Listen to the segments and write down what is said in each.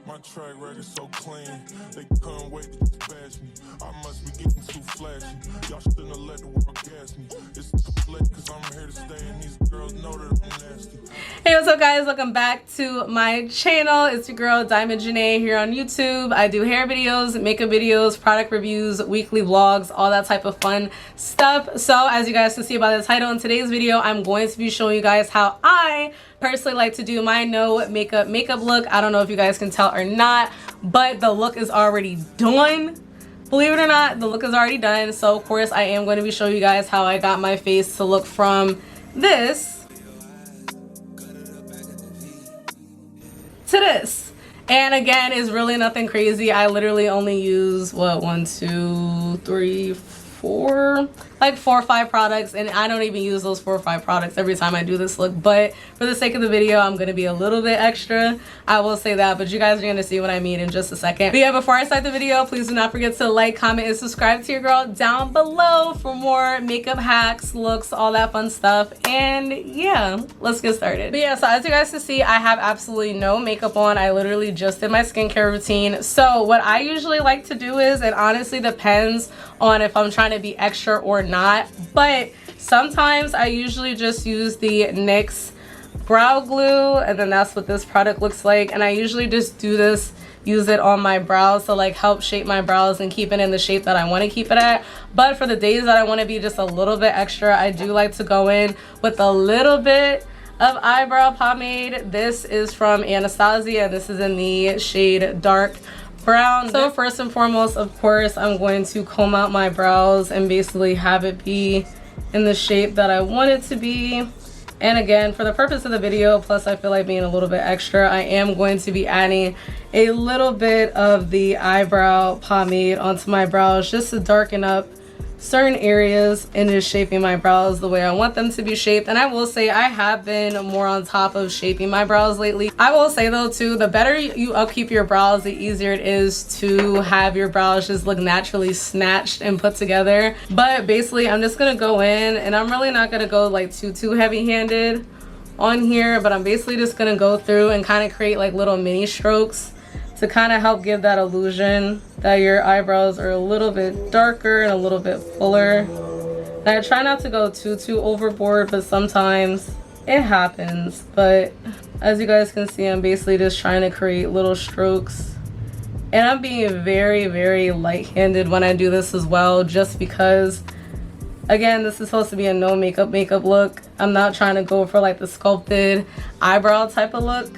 My track record so clean, they couldn't wait to bash me. I must be getting too flashy. Y'all shouldn't have let the world gas me. It's too late cause I'm here to stay and these girls know that I'm nasty. Hey, what's up guys? Welcome back to my channel. It's your girl Diamond Janae here on YouTube. I do hair videos, makeup videos, product reviews, weekly vlogs, all that type of fun stuff. So as you guys can see by the title, in today's video, I'm going to be showing you guys how I personally like to do my no makeup look. I don't know if you guys can tell or not, but the look is already done. Believe it or not, the look is already done. So of course I am going to be showing you guys how I got my face to look from this to this. And again, it's really nothing crazy. I literally only use what, 1, 2, 3, 4, like 4 or 5 products, and I don't even use those 4 or 5 products every time I do this look, but for the sake of the video I'm gonna be a little bit extra, I will say that, but you guys are gonna see what I mean in just a second. But yeah, before I start the video, please do not forget to like, comment, and subscribe to your girl down below for more makeup hacks, looks, all that fun stuff. And yeah, let's get started. But yeah, so as you guys can see, I have absolutely no makeup on. I literally just did my skincare routine. So what I usually like to do is, it honestly depends on if I'm trying to be extra or not, but sometimes I usually just use the NYX brow glue, and then that's what this product looks like. And I usually just do this, use it on my brows to like help shape my brows and keep it in the shape that I want to keep it at. But for the days that I want to be just a little bit extra, I do like to go in with a little bit of eyebrow pomade. This is from Anastasia. This is in the shade Dark Brown. So first and foremost, of course, I'm going to comb out my brows and basically have it be in the shape that I want it to be. And again, for the purpose of the video, plus I feel like being a little bit extra, I am going to be adding a little bit of the eyebrow pomade onto my brows just to darken up certain areas and just shaping my brows the way I want them to be shaped. And I will say I have been more on top of shaping my brows lately. I will say though too, the better you upkeep your brows, the easier it is to have your brows just look naturally snatched and put together. But basically I'm just gonna go in, and I'm really not gonna go like too heavy-handed on here, but I'm basically just gonna go through and kind of create like little mini strokes to kind of help give that illusion that your eyebrows are a little bit darker and a little bit fuller. And I try not to go too overboard, but sometimes it happens. But as you guys can see, I'm basically just trying to create little strokes. And I'm being very light-handed when I do this as well, just because, again, this is supposed to be a no makeup look. I'm not trying to go for like the sculpted eyebrow type of look.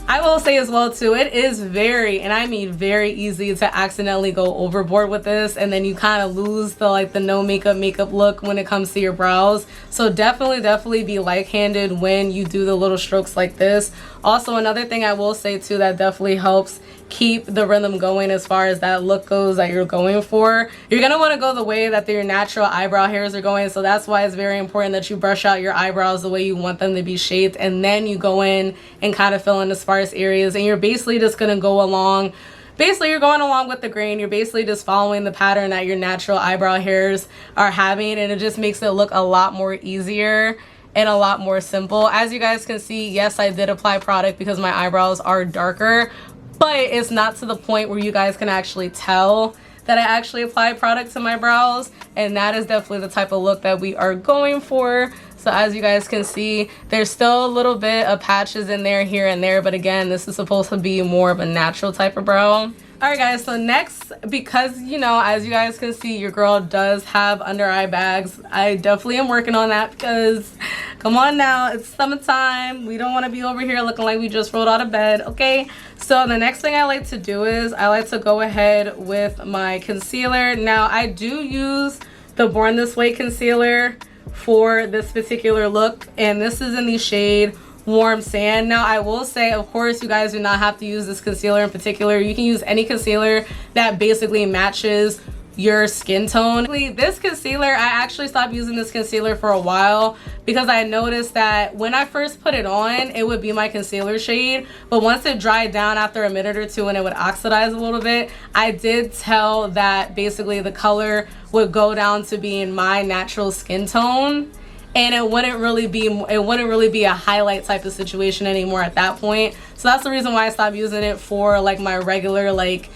I will say as well too, it is very, and I mean very easy to accidentally go overboard with this, and then you kind of lose the like the no makeup look when it comes to your brows. So definitely be light-handed when you do the little strokes like this. Also, another thing I will say too that definitely helps keep the rhythm going as far as that look goes that you're going for, you're gonna want to go the way that your natural eyebrow hairs are going. So that's why it's very important that you brush out your eyebrows the way you want them to be shaped, and then you go in and kind of fill in the sparse areas, and you're basically just gonna go along. Basically, you're going along with the grain. You're basically just following the pattern that your natural eyebrow hairs are having, and it just makes it look a lot more easier and a lot more simple. As you guys can see, yes, I did apply product because my eyebrows are darker, but it's not to the point where you guys can actually tell that I actually applied product to my brows, and that is definitely the type of look that we are going for. So as you guys can see, there's still a little bit of patches in there here and there, but again, this is supposed to be more of a natural type of brow. Alright guys, so next, because you know, as you guys can see, your girl does have under eye bags. I definitely am working on that because, come on now, it's summertime. We don't want to be over here looking like we just rolled out of bed, okay? So the next thing I like to do is I like to go ahead with my concealer. Now I do use the Born This Way concealer for this particular look, and this is in the shade Warm Sand. Now I will say, of course, you guys do not have to use this concealer in particular. You can use any concealer that basically matches your skin tone. This concealer, I actually stopped using this concealer for a while because I noticed that when I first put it on, it would be my concealer shade, but once it dried down after a minute or two and it would oxidize a little bit, I did tell that basically the color would go down to being my natural skin tone, and it wouldn't really be a highlight type of situation anymore at that point. So that's the reason why I stopped using it for like my regular, like,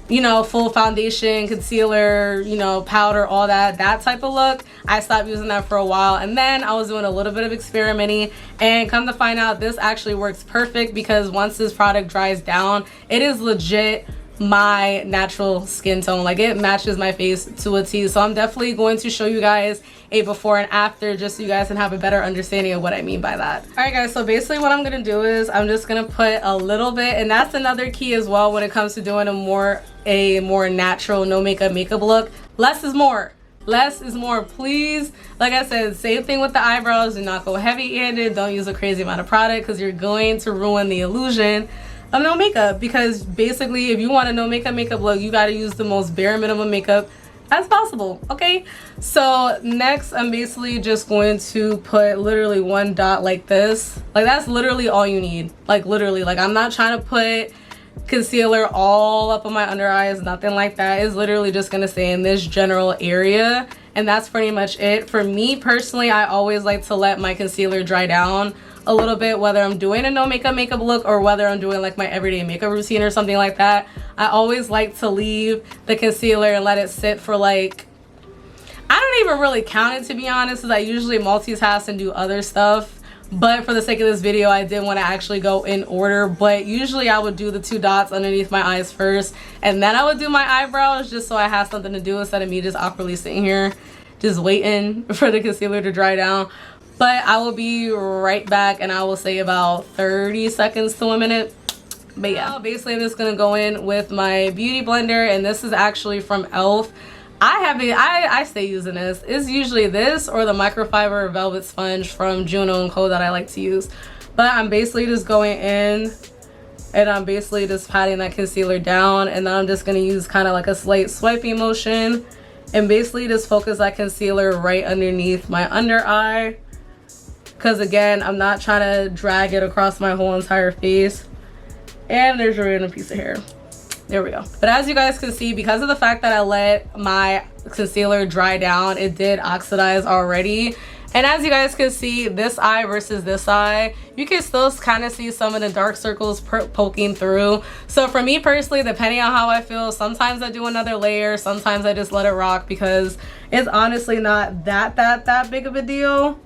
you know, full foundation, concealer, you know, powder, all that type of look. I stopped using that for a while, and then I was doing a little bit of experimenting, and come to find out this actually works perfect because once this product dries down, it is legit my natural skin tone. Like, it matches my face to a T. So I'm definitely going to show you guys a before and after just so you guys can have a better understanding of what I mean by that. All right guys, so basically what I'm gonna do is I'm just gonna put a little bit, and that's another key as well when it comes to doing a more natural no makeup look. Less is more. Less is more, please. Like I said, same thing with the eyebrows. Do not go heavy-handed. Don't use a crazy amount of product because you're going to ruin the illusion of no makeup, because basically if you want a no makeup look, you got to use the most bare minimum makeup as possible. Okay, so next I'm basically just going to put literally one dot like this. Like, that's literally all you need. Like, literally, like, I'm not trying to put concealer all up on my under eyes, nothing like that. It's literally just gonna stay in this general area, and that's pretty much it. For me personally, I always like to let my concealer dry down a little bit, whether I'm doing a no makeup look or whether I'm doing like my everyday makeup routine or something like that. I always like to leave the concealer and let it sit for like, I don't even really count it, to be honest, because I usually multitask and do other stuff. But for the sake of this video, I did want to actually go in order. But usually I would do the 2 dots underneath my eyes first, and then I would do my eyebrows, just so I have something to do instead of me just awkwardly sitting here just waiting for the concealer to dry down. But I will be right back, and I will say about 30 seconds to a minute. But yeah, basically I'm just gonna go in with my beauty blender, and this is actually from e.l.f. I stay using this. It's usually this or the microfiber velvet sponge from Juno & Co that I like to use. But I'm basically just going in, and I'm basically just patting that concealer down, and then I'm just gonna use kind of like a slight swiping motion and basically just focus that concealer right underneath my under eye. Because again, I'm not trying to drag it across my whole entire face. And there's a random piece of hair. There we go. But as you guys can see, because of the fact that I let my concealer dry down, it did oxidize already. And as you guys can see, this eye versus this eye, you can still kind of see some of the dark circles poking through. So for me personally, depending on how I feel, sometimes I do another layer, sometimes I just let it rock, because it's honestly not that big of a deal.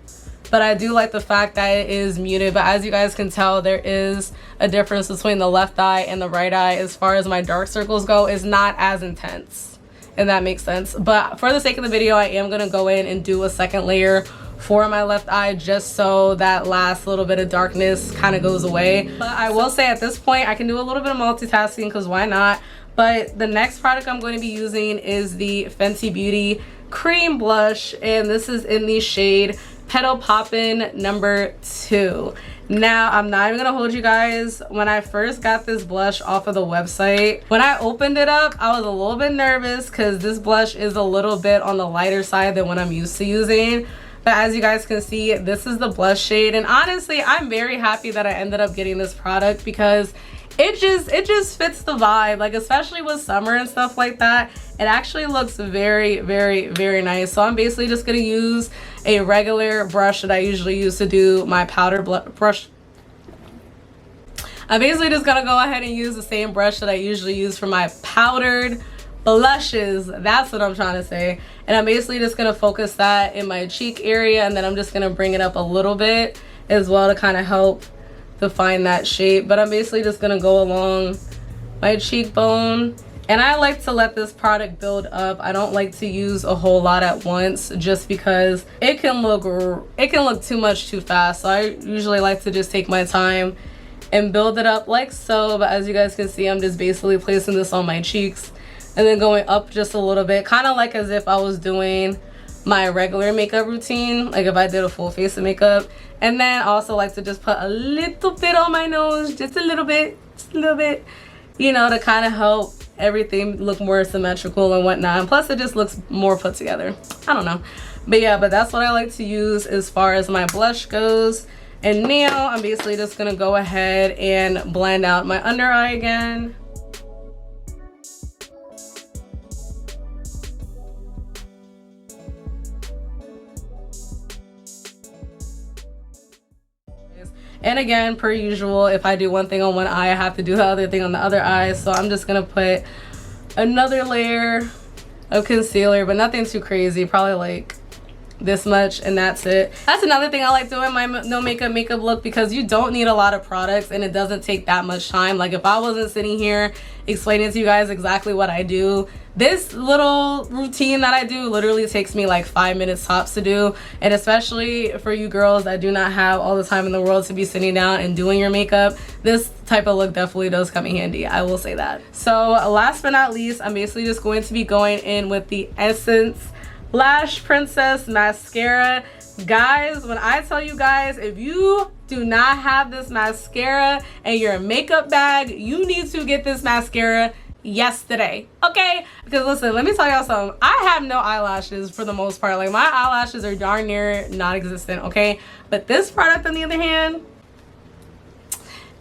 But I do like the fact that it is muted. But as you guys can tell, there is a difference between the left eye and the right eye as far as my dark circles go. It's not as intense, and that makes sense. But for the sake of the video, I am going to go in and do a second layer for my left eye, just so that last little bit of darkness kind of goes away. But I will say at this point, I can do a little bit of multitasking, because why not? But the next product I'm going to be using is the Fenty Beauty Cream Blush, and this is in the shade Petal Poppin' number 2. Now, I'm not even gonna hold you guys. When I first got this blush off of the website, when I opened it up, I was a little bit nervous because this blush is a little bit on the lighter side than what I'm used to using. But as you guys can see, this is the blush shade, and honestly, I'm very happy that I ended up getting this product because it just fits the vibe, like especially with summer and stuff like that. It actually looks very nice. So I'm basically just gonna use a regular brush that I usually use to do my powder brush. I'm basically just gonna go ahead and use the same brush that I usually use for my powdered blushes. That's what I'm trying to say. And I'm basically just gonna focus that in my cheek area, and then I'm just gonna bring it up a little bit as well to kind of help define that shape. But I'm basically just gonna go along my cheekbone, and I like to let this product build up. I don't like to use a whole lot at once, just because it can look too much too fast. So I usually like to just take my time and build it up like so. But as you guys can see, I'm just basically placing this on my cheeks and then going up just a little bit, kind of like as if I was doing my regular makeup routine, like if I did a full face of makeup. And then I also like to just put a little bit on my nose, just a little bit, you know, to kind of help everything look more symmetrical and whatnot. And plus it just looks more put together. I don't know. But yeah, but that's what I like to use as far as my blush goes. And now I'm basically just gonna go ahead and blend out my under eye again. And again, per usual, if I do one thing on one eye, I have to do the other thing on the other eye. So I'm just gonna put another layer of concealer, but nothing too crazy, probably like this much, and that's it. That's another thing I like doing my no makeup look, because you don't need a lot of products and it doesn't take that much time. Like if I wasn't sitting here explaining to you guys exactly what I do, this little routine that I do literally takes me like 5 minutes tops to do. And especially for you girls that do not have all the time in the world to be sitting down and doing your makeup, this type of look definitely does come in handy, I will say that. So last but not least, I'm basically just going to be going in with the Essence Lash Princess mascara. Guys, when I tell you guys, if you do not have this mascara in your makeup bag, you need to get this mascara yesterday, okay? Because listen, let me tell y'all something. I have no eyelashes for the most part. Like my eyelashes are darn near non-existent, okay? But this product on the other hand,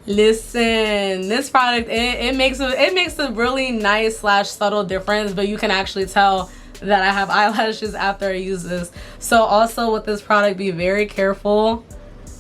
listen, this product, it makes a really nice slash subtle difference, but you can actually tell that I have eyelashes after I use this. So also with this product, be very careful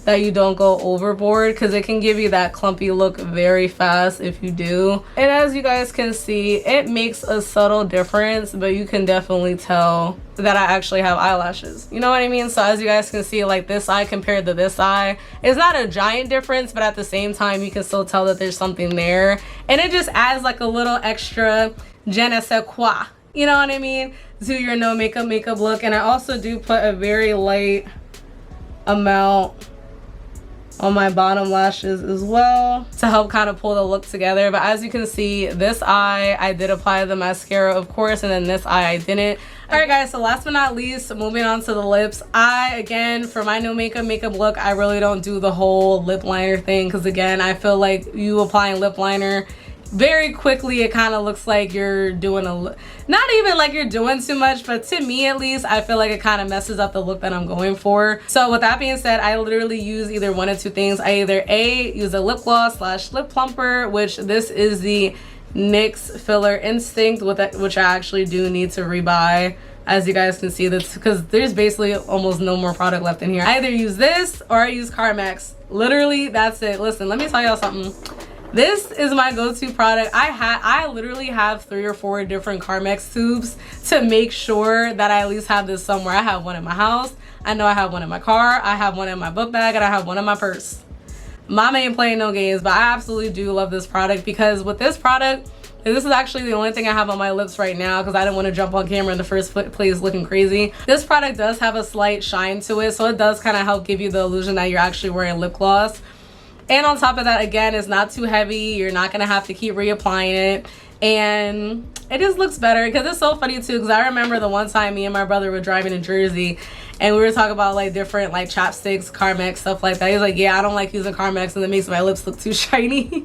that you don't go overboard, because it can give you that clumpy look very fast if you do. And as you guys can see, it makes a subtle difference, but you can definitely tell that I actually have eyelashes, you know what I mean? So as you guys can see, like this eye compared to this eye, it's not a giant difference, but at the same time you can still tell that there's something there, and it just adds like a little extra je ne sais quoi, you know what I mean, to your no makeup look. And I also do put a very light amount on my bottom lashes as well to help kind of pull the look together. But as you can see, this eye I did apply the mascara, of course, and then this eye I didn't. All right guys, so last but not least, moving on to the lips. Again, for my no makeup look, I really don't do the whole lip liner thing, because again, I feel like you applying lip liner very quickly, it kind of looks like you're doing not even like you're doing too much, but to me at least, I feel like it kind of messes up the look that I'm going for. So with that being said, I literally use either one of two things. I either use a lip gloss slash lip plumper, which this is the NYX Filler Instinct, which I actually do need to rebuy. As you guys can see, that's because there's basically almost no more product left in here. I either use this or I use Carmex. Literally, that's it. Listen, let me tell y'all something. This is my go-to product. I literally have 3 or 4 different Carmex tubes to make sure that I at least have this somewhere. I have one in my house. I know I have one in my car. I have one in my book bag, and I have one in my purse. Mama ain't playing no games, but I absolutely do love this product, because with this product, and this is actually the only thing I have on my lips right now because I didn't want to jump on camera in the first place looking crazy. This product does have a slight shine to it, so it does kind of help give you the illusion that you're actually wearing lip gloss. And on top of that, again, it's not too heavy. You're not going to have to keep reapplying it. And it just looks better, because it's so funny too, because I remember the one time me and my brother were driving in Jersey and we were talking about like different like chapsticks, Carmex, stuff like that. He's like, yeah, I don't like using Carmex and it makes my lips look too shiny.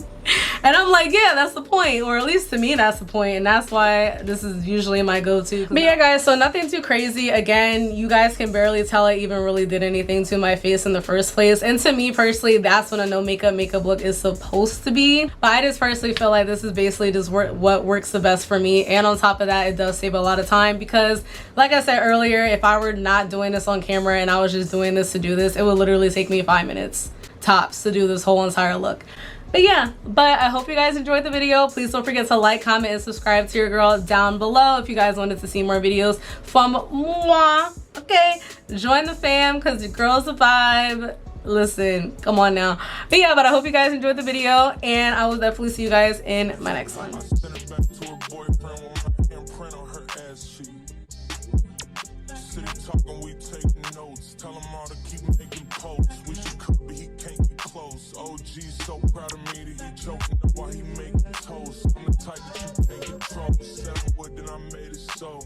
And I'm like, yeah, that's the point, or at least to me that's the point, and that's why this is usually my go-to. But yeah guys, so nothing too crazy. Again, you guys can barely tell I even really did anything to my face in the first place, and to me personally, that's when a no makeup look is supposed to be. But I just personally feel like this is basically just what works the best for me. And on top of that, it does save a lot of time, because like I said earlier, if I were not doing this on camera and I was just doing this to do this, it would literally take me 5 minutes tops to do this whole entire look. But yeah, but I hope you guys enjoyed the video. Please don't forget to like, comment, and subscribe to your girl down below if you guys wanted to see more videos from moi. Okay, join the fam, because your girl's a vibe. Listen, come on now. But yeah, but I hope you guys enjoyed the video, and I will definitely see you guys in my next one. OG's so proud of me that he choking up while he making toast. I'm the type that you can't control. Said I would, then I made it so.